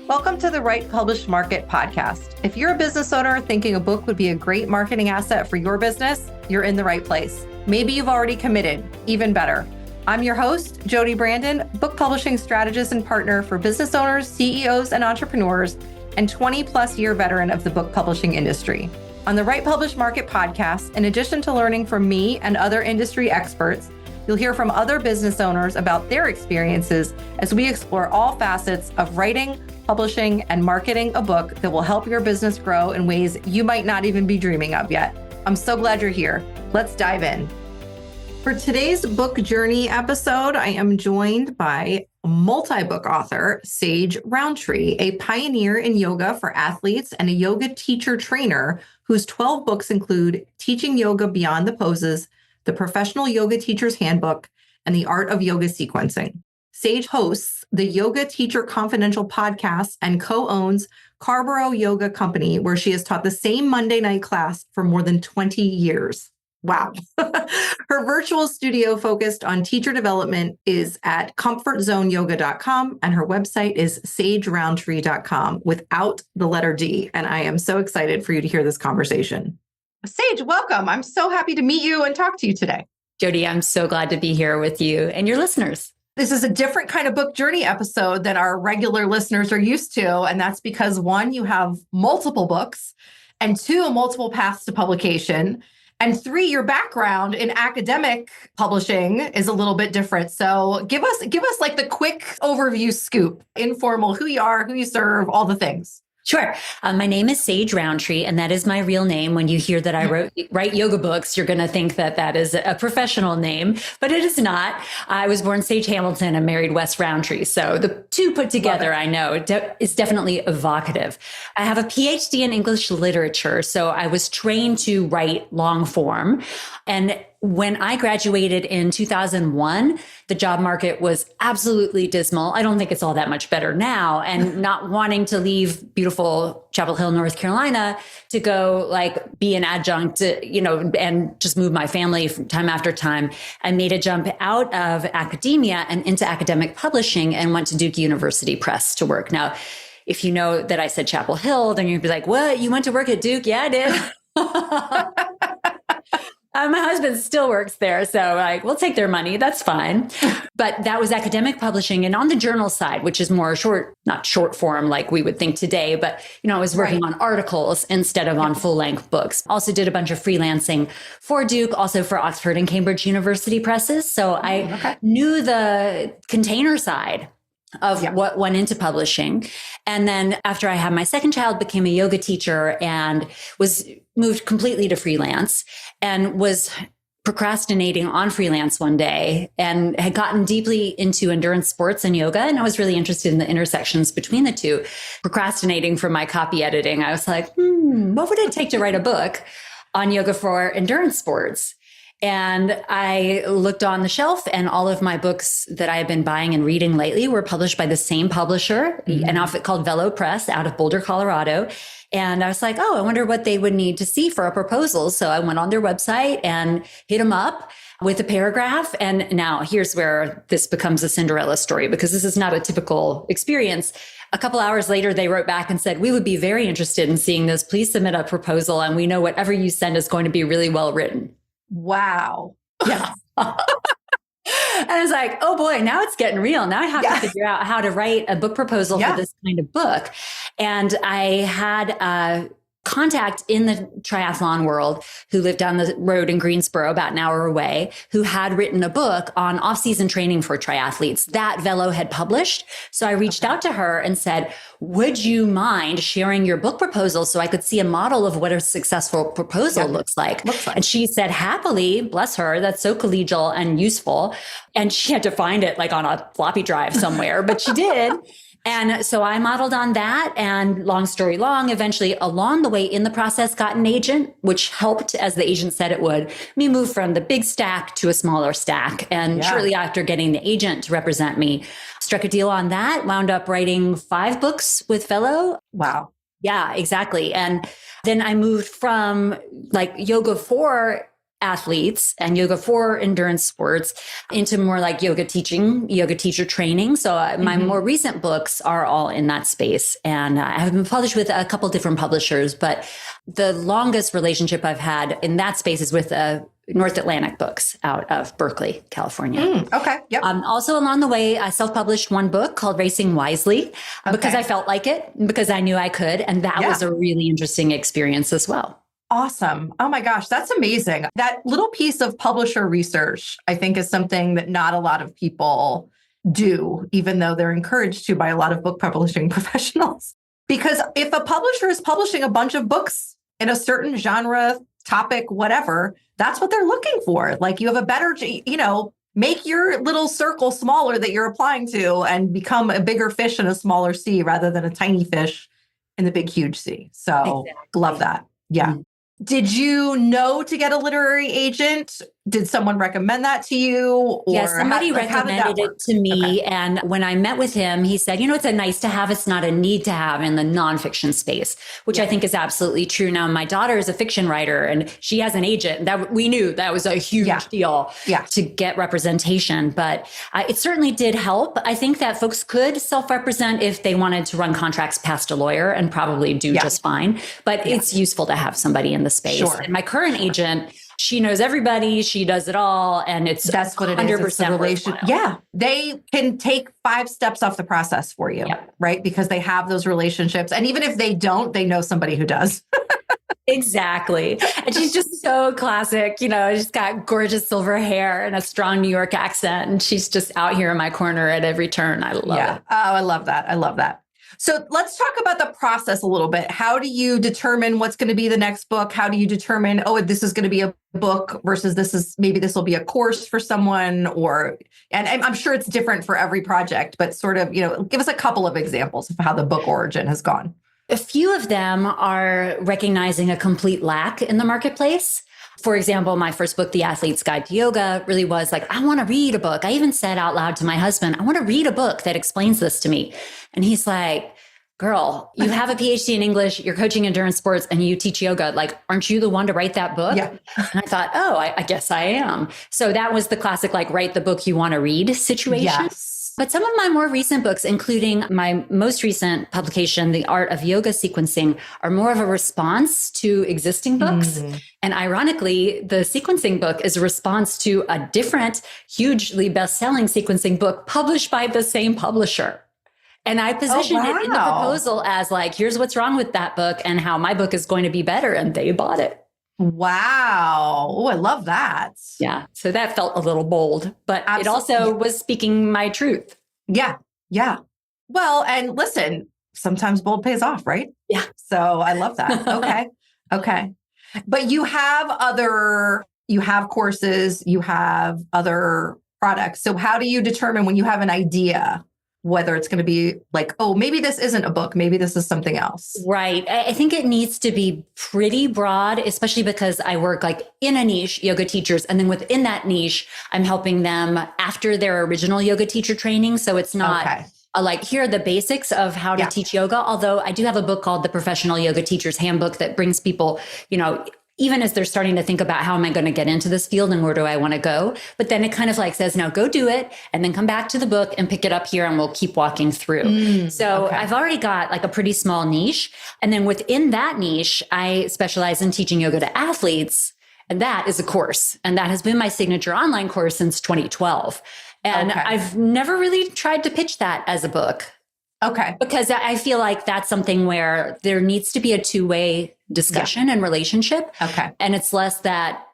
Welcome to the Write Publish Market podcast. If you're a business owner thinking a book would be a great marketing asset for your business, you're in the right place. Maybe you've already committed, even better. I'm your host, Jodi Brandon, book publishing strategist and partner for business owners, CEOs, and entrepreneurs, and 20 plus year veteran of the book publishing industry. On the Write Publish Market podcast, in addition to learning from me and other industry experts, you'll hear from other business owners about their experiences as we explore all facets of writing, publishing, and marketing a book that will help your business grow in ways you might not even be dreaming of yet. I'm so glad you're here. Let's dive in. For today's book journey episode, I am joined by multi-book author Sage Rountree, a pioneer in yoga for athletes and a yoga teacher trainer whose 12 books include Teaching Yoga Beyond the Poses, The Professional Yoga Teacher's Handbook, and The Art of Yoga Sequencing. Sage hosts the Yoga Teacher Confidential podcast and co-owns Carborough Yoga Company, where she has taught the same Monday night class for more than 20 years. Wow. Her virtual studio focused on teacher development is at comfortzoneyoga.com, and her website is sagerountree.com without the letter D. And I am so excited for you to hear this conversation. Sage, welcome. I'm so happy to meet you and talk to you today. Jodi, I'm so glad to be here with you and your listeners. This is a different kind of book journey episode than our regular listeners are used to. And that's because one, you have multiple books, and two, multiple paths to publication. And three, your background in academic publishing is a little bit different. So give us like the quick overview scoop, informal, who you are, who you serve, all the things. Sure. My name is Sage Rountree, and that is my real name. When you hear that I write yoga books, you're going to think that that is a professional name, but it is not. I was born Sage Hamilton and married Wes Rountree. So the two put together, I know, is definitely evocative. I have a PhD in English literature, so I was trained to write long form. And when I graduated in 2001, the job market was absolutely dismal. I don't think it's all that much better now. And not wanting to leave beautiful Chapel Hill, North Carolina to go like be an adjunct, and just move my family from time after time, I made a jump out of academia and into academic publishing and went to Duke University Press to work. Now, if you know that I said Chapel Hill, then you'd be like, what? You went to work at Duke? Yeah, I did. My husband still works there, so we'll take their money. That's fine. But that was academic publishing. And on the journal side, which is more not short form like we would think today, but I was working on articles instead of on full-length books. Also did a bunch of freelancing for Duke, also for Oxford and Cambridge University presses. So I knew the container side of what went into publishing. And then after I had my second child, became a yoga teacher and was moved completely to freelance and was procrastinating on freelance one day and had gotten deeply into endurance sports and yoga. And I was really interested in the intersections between the two. Procrastinating from my copy editing, I was like, what would it take to write a book on yoga for endurance sports? And I looked on the shelf, and all of my books that I had been buying and reading lately were published by the same publisher, an outfit called Velo Press out of Boulder, Colorado. And I was like, I wonder what they would need to see for a proposal. So I went on their website and hit them up with a paragraph. And now here's where this becomes a Cinderella story, because this is not a typical experience. A couple hours later, they wrote back and said, we would be very interested in seeing this. Please submit a proposal. And we know whatever you send is going to be really well written. Wow. Yeah. And I was like, oh boy, now it's getting real. Now I have to figure out how to write a book proposal for this kind of book. And I had a contact in the triathlon world who lived down the road in Greensboro, about an hour away, who had written a book on off-season training for triathletes that Velo had published. So I reached out to her and said, would you mind sharing your book proposal so I could see a model of what a successful proposal looks like? And she said, happily, bless her, that's so collegial and useful. And she had to find it like on a floppy drive somewhere, but she did. And so I modeled on that, and long story long, eventually along the way in the process got an agent, which helped, as the agent said it would, me move from the big stack to a smaller stack. And shortly after getting the agent to represent me, struck a deal on that, wound up writing 5 books with Velo. Wow. Yeah, exactly. And then I moved from like yoga for athletes and yoga for endurance sports into more like yoga teaching, yoga teacher training. So my more recent books are all in that space. And I have been published with a couple different publishers, but the longest relationship I've had in that space is with North Atlantic Books out of Berkeley, California. Okay. Yep. Also along the way, I self-published one book called Racing Wisely because I felt like it, because I knew I could. And that was a really interesting experience as well. Awesome. Oh my gosh, that's amazing. That little piece of publisher research, I think, is something that not a lot of people do, even though they're encouraged to by a lot of book publishing professionals. Because if a publisher is publishing a bunch of books in a certain genre, topic, whatever, that's what they're looking for. Like you have a better, make your little circle smaller that you're applying to and become a bigger fish in a smaller sea rather than a tiny fish in the big, huge sea. So love that. Yeah. Did you know to get a literary agent? Did someone recommend that to you? Or yes, somebody recommended it to me. Okay. And when I met with him, he said, it's a nice to have, it's not a need to have in the nonfiction space, which I think is absolutely true. Now, my daughter is a fiction writer and she has an agent. That we knew that was a huge deal to get representation, but it certainly did help. I think that folks could self-represent if they wanted to run contracts past a lawyer and probably do just fine. But it's useful to have somebody in the space. Sure. And my current agent, she knows everybody. She does it all. And that's what it 100% is. It's the relation. Yeah. They can take 5 steps off the process for you, right? Because they have those relationships. And even if they don't, they know somebody who does. Exactly. And she's just so classic. She's got gorgeous silver hair and a strong New York accent. And she's just out here in my corner at every turn. I love it. Oh, I love that. I love that. So let's talk about the process a little bit. How do you determine what's going to be the next book? How do you determine, this is going to be a book versus this will be a course for someone, and I'm sure it's different for every project, but sort of, give us a couple of examples of how the book origin has gone. A few of them are recognizing a complete lack in the marketplace. For example, my first book, The Athlete's Guide to Yoga, really was like, I want to read a book. I even said out loud to my husband, I want to read a book that explains this to me. And he's like, girl, you have a PhD in English, you're coaching endurance sports, and you teach yoga. Like, aren't you the one to write that book? Yeah. And I thought, I guess I am. So that was the classic, write the book you want to read situation. Yes. But some of my more recent books, including my most recent publication, The Art of Yoga Sequencing, are more of a response to existing books. And ironically, the sequencing book is a response to a different, hugely best-selling sequencing book published by the same publisher. And I positioned it in the proposal as here's what's wrong with that book and how my book is going to be better. And they bought it. Wow. Oh, I love that. Yeah. So that felt a little bold, but it also was speaking my truth. Yeah. Yeah. Well, and listen, sometimes bold pays off, right? Yeah. So I love that. Okay. Okay. But you have courses, you have other products. So how do you determine when you have an idea whether it's going to be maybe this isn't a book, maybe this is something else? Right. I think it needs to be pretty broad, especially because I work in a niche, yoga teachers. And then within that niche, I'm helping them after their original yoga teacher training. So it's not here are the basics of how to teach yoga. Although I do have a book called The Professional Yoga Teacher's Handbook that brings people, even as they're starting to think about how am I going to get into this field and where do I want to go? But then it kind of says, now go do it and then come back to the book and pick it up here and we'll keep walking through. I've already got a pretty small niche. And then within that niche, I specialize in teaching yoga to athletes. And that is a course. And that has been my signature online course since 2012. And I've never really tried to pitch that as a book. Okay. Because I feel like that's something where there needs to be a two-way discussion and relationship. Okay. And it's less that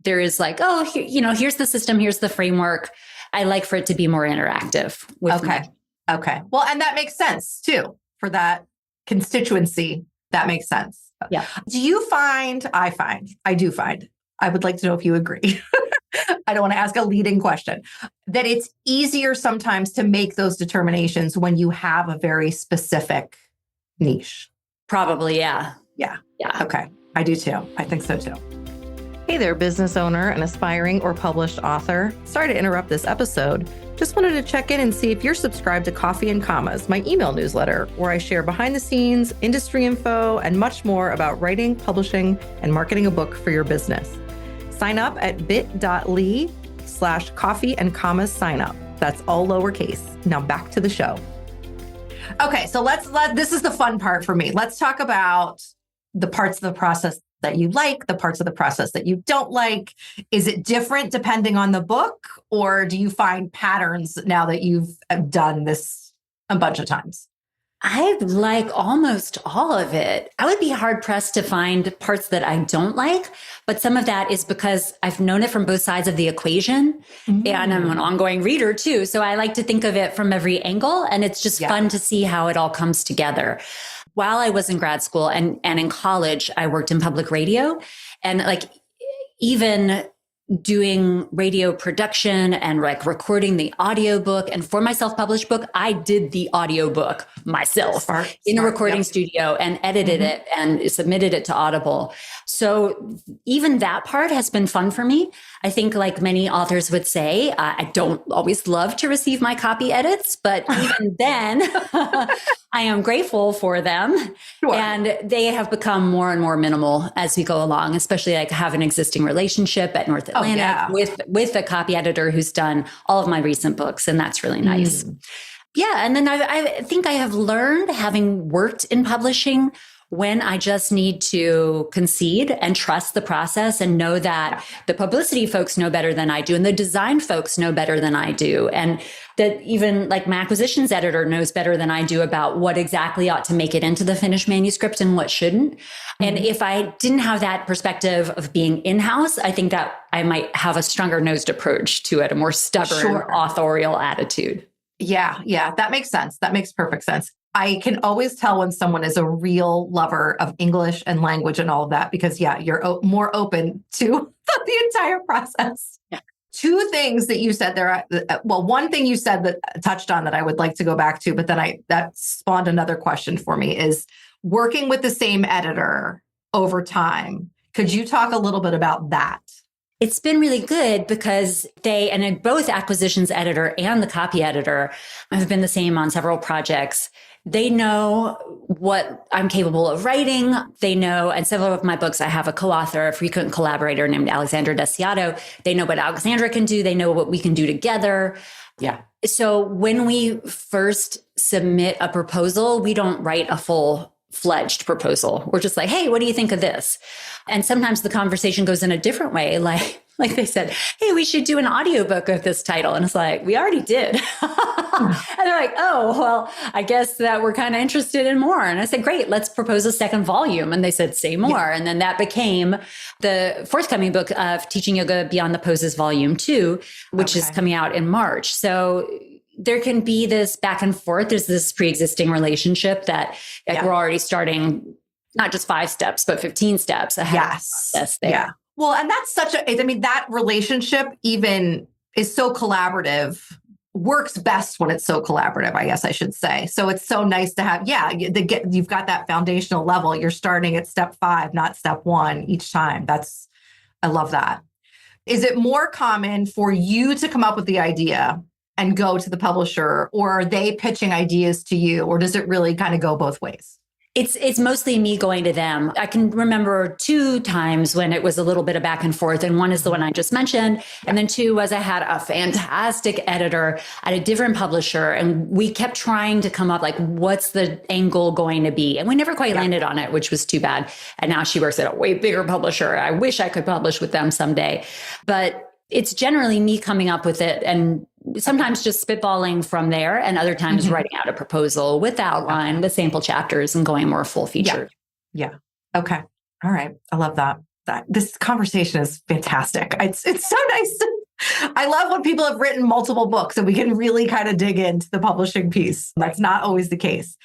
there is here's the system, here's the framework. I like for it to be more interactive with me. Okay. Well, and that makes sense too for that constituency. That makes sense. Yeah. I do find, I would like to know if you agree. I don't want to ask a leading question, that it's easier sometimes to make those determinations when you have a very specific niche. Probably, yeah. Yeah. Okay. I do too. I think so too. Hey there, business owner and aspiring or published author. Sorry to interrupt this episode. Just wanted to check in and see if you're subscribed to Coffee and Commas, my email newsletter, where I share behind the scenes, industry info, and much more about writing, publishing, and marketing a book for your business. Sign up at bit.ly/coffee and commas sign up. That's all lowercase. Now back to the show. Okay, so this is the fun part for me. Let's talk about the parts of the process that you like, the parts of the process that you don't like. Is it different depending on the book, or do you find patterns now that you've done this a bunch of times? I like almost all of it. I would be hard pressed to find parts that I don't like, but some of that is because I've known it from both sides of the equation, and I'm an ongoing reader too. So I like to think of it from every angle, and it's just fun to see how it all comes together. While I was in grad school and in college, I worked in public radio, and like even doing radio production and like recording the audiobook. And for my self-published book, I did the audiobook myself in a recording studio and edited it and submitted it to Audible. So even that part has been fun for me. I think like many authors would say, I don't always love to receive my copy edits, but even then I am grateful for them. Sure. And they have become more and more minimal as we go along, especially like have an existing relationship at North Atlantic with a copy editor who's done all of my recent books. And that's really nice. Yeah. And then I think I have learned, having worked in publishing, when I just need to concede and trust the process and know that the publicity folks know better than I do and the design folks know better than I do. And that even like my acquisitions editor knows better than I do about what exactly ought to make it into the finished manuscript and what shouldn't. And if I didn't have that perspective of being in-house, I think that I might have a stronger nosed approach to it, a more stubborn authorial attitude. Yeah. That makes sense. That makes perfect sense. I can always tell when someone is a real lover of English and language and all of that, because you're more open to the entire process. Yeah. Two things that you said there. Well, one thing you said that touched on that I would like to go back to, but then that spawned another question for me is working with the same editor over time. Could you talk a little bit about that? It's been really good because and both acquisitions editor and the copy editor have been the same on several projects. They know what I'm capable of writing. They know, and several of my books, I have a co-author, a frequent collaborator named Alexandra Desiato. They know what Alexandra can do. They know what we can do together. Yeah. So when we first submit a proposal, we don't write a full-fledged proposal. We're just like, hey, what do you think of this? And sometimes the conversation goes in a different way. Like they said, hey, we should do an audiobook of this title. And it's like, we already did. And they're like, oh, well, I guess that we're kind of interested in more. And I said, great, let's propose a second volume. And they said, say more. Yeah. And then that became the forthcoming book of Teaching Yoga Beyond the Poses Volume 2, which is coming out in March. So there can be this back and forth. There's this pre-existing relationship that we're already starting, not just 5 steps, but 15 steps ahead of the process there. Yeah. Well, and that's that relationship even is so collaborative, works best when it's so collaborative, I guess I should say. So it's so nice to have, you've got that foundational level. You're starting at step 5, not step 1 each time. I love that. Is it more common for you to come up with the idea and go to the publisher, or are they pitching ideas to you, or does it really kind of go both ways? It's mostly me going to them. I can remember 2 times when it was a little bit of back and forth. And one is the one I just mentioned. And then 2 was I had a fantastic editor at a different publisher. And we kept trying to come up like, what's the angle going to be? And we never quite landed on it, which was too bad. And now she works at a way bigger publisher. I wish I could publish with them someday. But it's generally me coming up with it and sometimes just spitballing from there, and other times writing out a proposal with outline, with sample chapters, and going more full featured. Yeah. Okay. All right. I love that. This conversation is fantastic. It's so nice. I love when people have written multiple books and we can really kind of dig into the publishing piece. That's not always the case.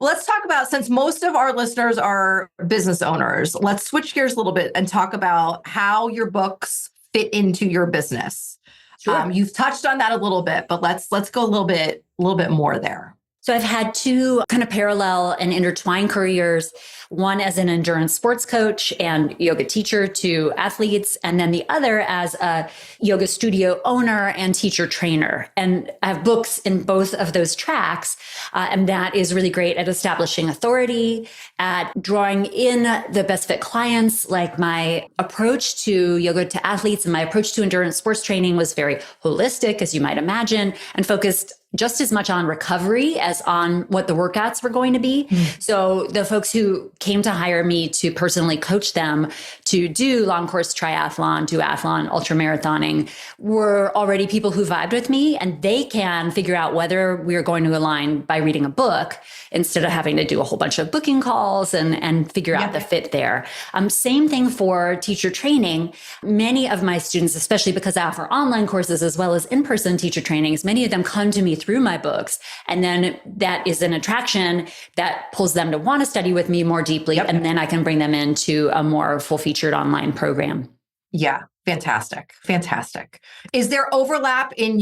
Well, let's talk about, since most of our listeners are business owners, let's switch gears a little bit and talk about how your books fit into your business. Sure. You've touched on that a little bit, but let's go a little bit more there. So I've had two kind of parallel and intertwined careers, one as an endurance sports coach and yoga teacher to athletes, and then the other as a yoga studio owner and teacher trainer. And I have books in both of those tracks. And that is really great at establishing authority, at drawing in the best fit clients. Like my approach to yoga to athletes and my approach to endurance sports training was very holistic, as you might imagine, and focused just as much on recovery as on what the workouts were going to be. So the folks who came to hire me to personally coach them to do long course triathlon, duathlon, ultramarathoning were already people who vibed with me, and they can figure out whether we're going to align by reading a book instead of having to do a whole bunch of booking calls and figure out the fit there. Same thing for teacher training. Many of my students, especially because I offer online courses as well as in-person teacher trainings, many of them come to me through my books. And then that is an attraction that pulls them to want to study with me more deeply. And then I can bring them into a more full featured online program. Yeah. Fantastic. Fantastic. Is there overlap in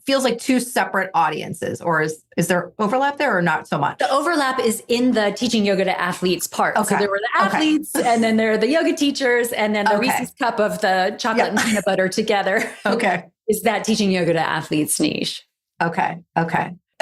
feels like two separate audiences, or is there overlap there or not so much? The overlap is in the teaching yoga to athletes part. Okay. So there were the athletes and then there are the yoga teachers and then the Reese's cup of the chocolate and peanut butter together. Is that teaching yoga to athletes niche. Okay.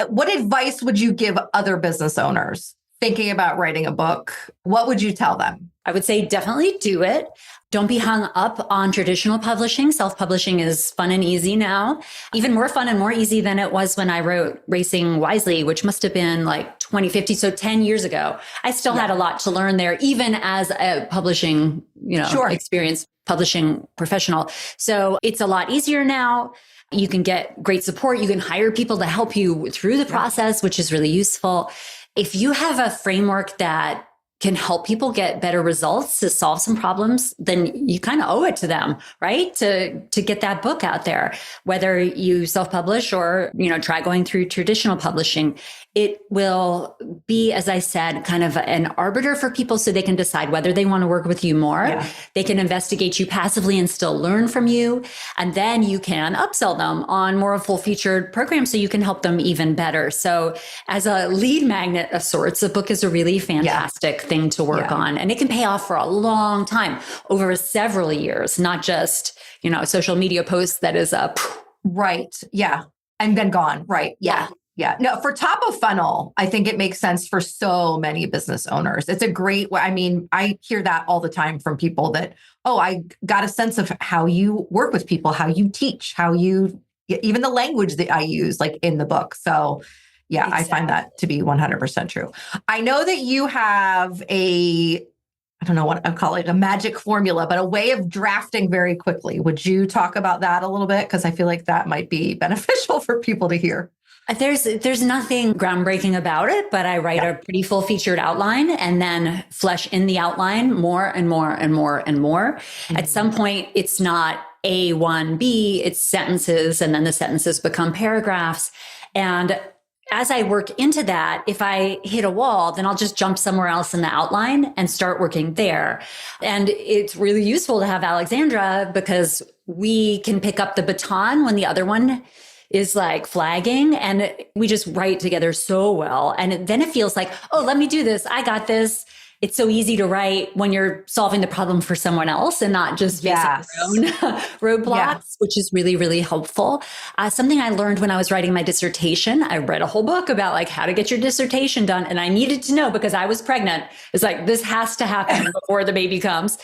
What advice would you give other business owners thinking about writing a book? What would you tell them? I would say definitely do it. Don't be hung up on traditional publishing. Self-publishing is fun and easy now, even more fun and more easy than it was when I wrote Racing Wisely, which must have been like 2050. So 10 years ago, I still had a lot to learn there, even as a publishing, experienced publishing professional. So it's a lot easier now. You can get great support. You can hire people to help you through the process, which is really useful. If you have a framework that can help people get better results to solve some problems, then you kind of owe it to them, right? To get that book out there, whether you self-publish or, try going through traditional publishing. It will be, as I said, kind of an arbiter for people so they can decide whether they want to work with you more. Yeah. They can investigate you passively and still learn from you. And then you can upsell them on more of full-featured programs so you can help them even better. So as a lead magnet of sorts, a book is a really fantastic thing to work on. And it can pay off for a long time, over several years, not just, social media posts that is up. Right. Yeah. And then gone. Right. Yeah. Yeah. No, for top of funnel, I think it makes sense for so many business owners. It's a great way. I mean, I hear that all the time from people that, I got a sense of how you work with people, how you teach, even the language that I use, like in the book. So yeah, exactly. I find that to be 100% true. I know that you have I don't know what I call it, a magic formula, but a way of drafting very quickly. Would you talk about that a little bit? Because I feel like that might be beneficial for people to hear. There's nothing groundbreaking about it, but I write a pretty full featured outline and then flesh in the outline more and more and more and more. Mm-hmm. At some point, it's not A, 1, B, it's sentences, and then the sentences become paragraphs. And as I work into that, if I hit a wall, then I'll just jump somewhere else in the outline and start working there. And it's really useful to have Alexandra because we can pick up the baton when the other one is like flagging, and we just write together so well. And then it feels like, let me do this. I got this. It's so easy to write when you're solving the problem for someone else and not just facing your own roadblocks, which is really, really helpful. Something I learned when I was writing my dissertation, I read a whole book about like how to get your dissertation done. And I needed to know because I was pregnant. It's like, this has to happen before the baby comes.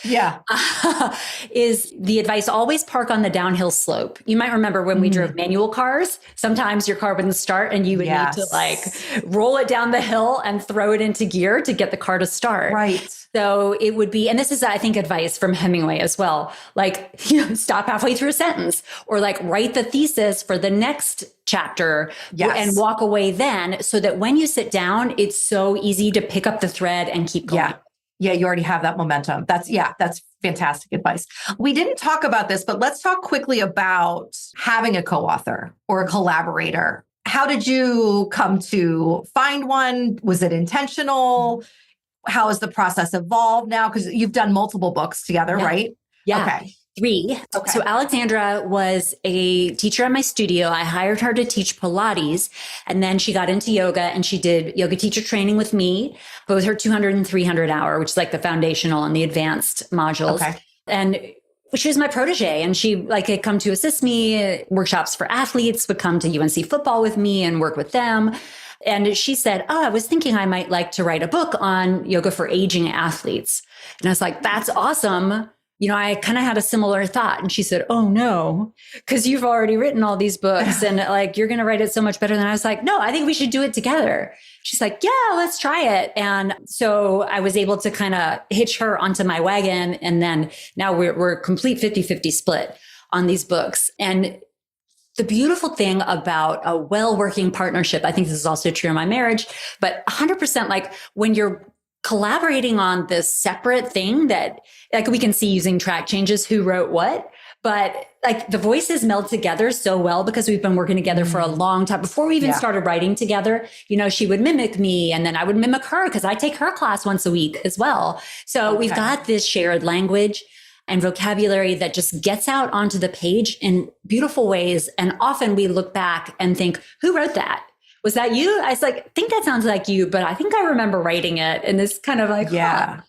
Is the advice always park on the downhill slope. You might remember when we drove manual cars, sometimes your car wouldn't start and you would need to like roll it down the hill and throw it into gear to get the car to start. Right. So it would be, and this is, I think, advice from Hemingway as well, like, stop halfway through a sentence or like write the thesis for the next chapter and walk away then so that when you sit down, it's so easy to pick up the thread and keep going. Yeah. You already have that momentum. That's fantastic advice. We didn't talk about this, but let's talk quickly about having a co-author or a collaborator. How did you come to find one? Was it intentional? How has the process evolved now? Because you've done multiple books together, right? Yeah. Okay. 3. Okay. So Alexandra was a teacher at my studio. I hired her to teach Pilates, and then she got into yoga and she did yoga teacher training with me, both her 200 and 300 hour, which is like the foundational and the advanced modules. Okay. And she was my protege, and she had come to assist me. Workshops for athletes, would come to UNC football with me and work with them. And she said, I was thinking I might like to write a book on yoga for aging athletes. And I was like, that's awesome. I kind of had a similar thought. And she said, oh no, because you've already written all these books and you're going to write it so much better. Than I was like, no, I think we should do it together. She's like, yeah, let's try it. And so I was able to kind of hitch her onto my wagon. And then now we're complete 50-50 split on these books. And the beautiful thing about a well-working partnership, I think this is also true in my marriage, but 100% when you're collaborating on this separate thing that we can see using track changes, who wrote what, but the voices meld together so well because we've been working together for a long time. Before we even started writing together, she would mimic me and then I would mimic her because I take her class once a week as well. So we've got this shared language and vocabulary that just gets out onto the page in beautiful ways. And often we look back and think, who wrote that? Was that you? I was like, I think that sounds like you, but I think I remember writing it. And this kind of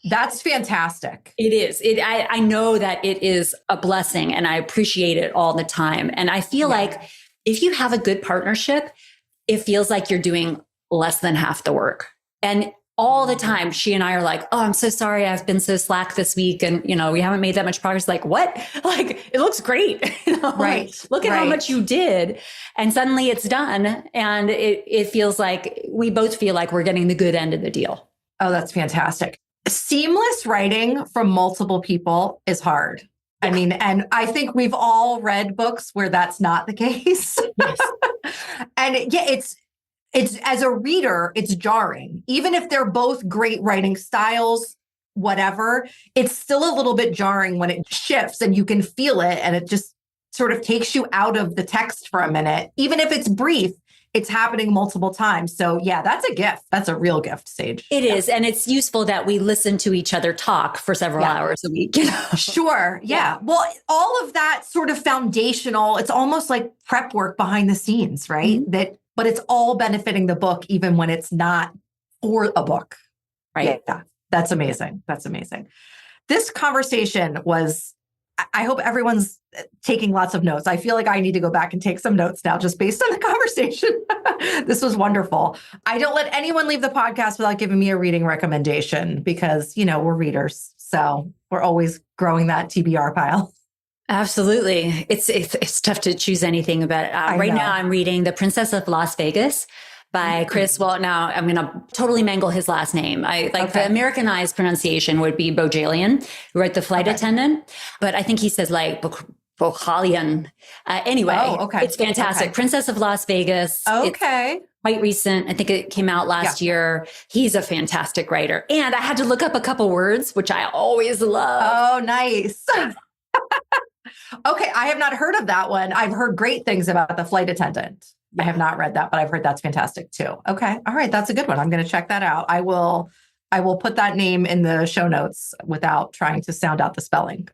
that's fantastic. It is. I know that it is a blessing and I appreciate it all the time. And I feel like if you have a good partnership, it feels like you're doing less than half the work. And all the time, she and I are like, oh, I'm so sorry. I've been so slack this week. And, we haven't made that much progress. Like, what? It looks great. Right. Look at how much you did. And suddenly it's done. And it feels like we both feel like we're getting the good end of the deal. Oh, that's fantastic. Seamless writing from multiple people is hard. Yeah. I mean, and I think we've all read books where that's not the case. Yes. And it's as a reader, it's jarring. Even if they're both great writing styles, whatever, it's still a little bit jarring when it shifts and you can feel it and it just sort of takes you out of the text for a minute. Even if it's brief, it's happening multiple times. So yeah, that's a gift. That's a real gift, Sage. It is. And it's useful that we listen to each other talk for several hours a week. Sure. Yeah. Well, all of that sort of foundational, it's almost like prep work behind the scenes, right? Mm-hmm. But it's all benefiting the book, even when it's not for a book. Right. Yeah. That's amazing. That's amazing. This conversation I hope everyone's taking lots of notes. I feel like I need to go back and take some notes now, just based on the conversation. This was wonderful. I don't let anyone leave the podcast without giving me a reading recommendation because, we're readers. So we're always growing that TBR pile. Absolutely. It's tough to choose anything about right now I'm reading The Princess of Las Vegas by Chris. Well, now I'm going to totally mangle his last name. The Americanized pronunciation would be Bojalian, who wrote The Flight Attendant. But I think he says Bojalian. Anyway, it's fantastic. Princess of Las Vegas. Okay. It's quite recent. I think it came out last year. He's a fantastic writer. And I had to look up a couple words, which I always love. Oh, nice. Okay, I have not heard of that one. I've heard great things about The Flight Attendant. I have not read that, but I've heard that's fantastic too. Okay. All right. That's a good one. I'm going to check that out. I will put that name in the show notes without trying to sound out the spelling.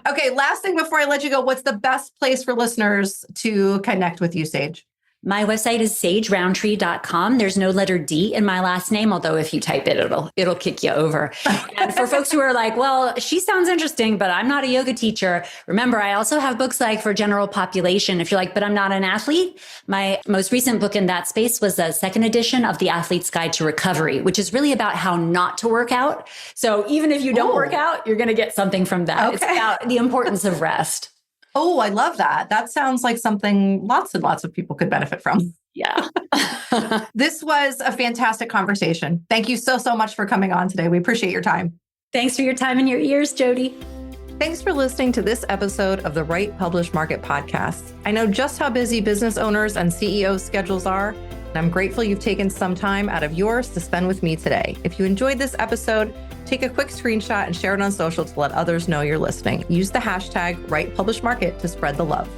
Okay. Last thing before I let you go, what's the best place for listeners to connect with you, Sage? My website is sagerountree.com. There's no letter D in my last name, although if you type it, it'll kick you over. And for folks who are like, well, she sounds interesting, but I'm not a yoga teacher. Remember, I also have books for general population. If you're like, but I'm not an athlete. My most recent book in that space was a second edition of The Athlete's Guide to Recovery, which is really about how not to work out. So even if you don't work out, you're going to get something from that. Okay. It's about the importance of rest. Oh, I love that. That sounds like something lots and lots of people could benefit from. Yeah. This was a fantastic conversation. Thank you so much for coming on today. We appreciate your time. Thanks for your time and your ears, Jodi. Thanks for listening to this episode of the Write, Publish, Market podcast. I know just how busy business owners and CEOs' schedules are, and I'm grateful you've taken some time out of yours to spend with me today. If you enjoyed this episode, take a quick screenshot and share it on social to let others know you're listening. Use the hashtag WritePublishMarket to spread the love.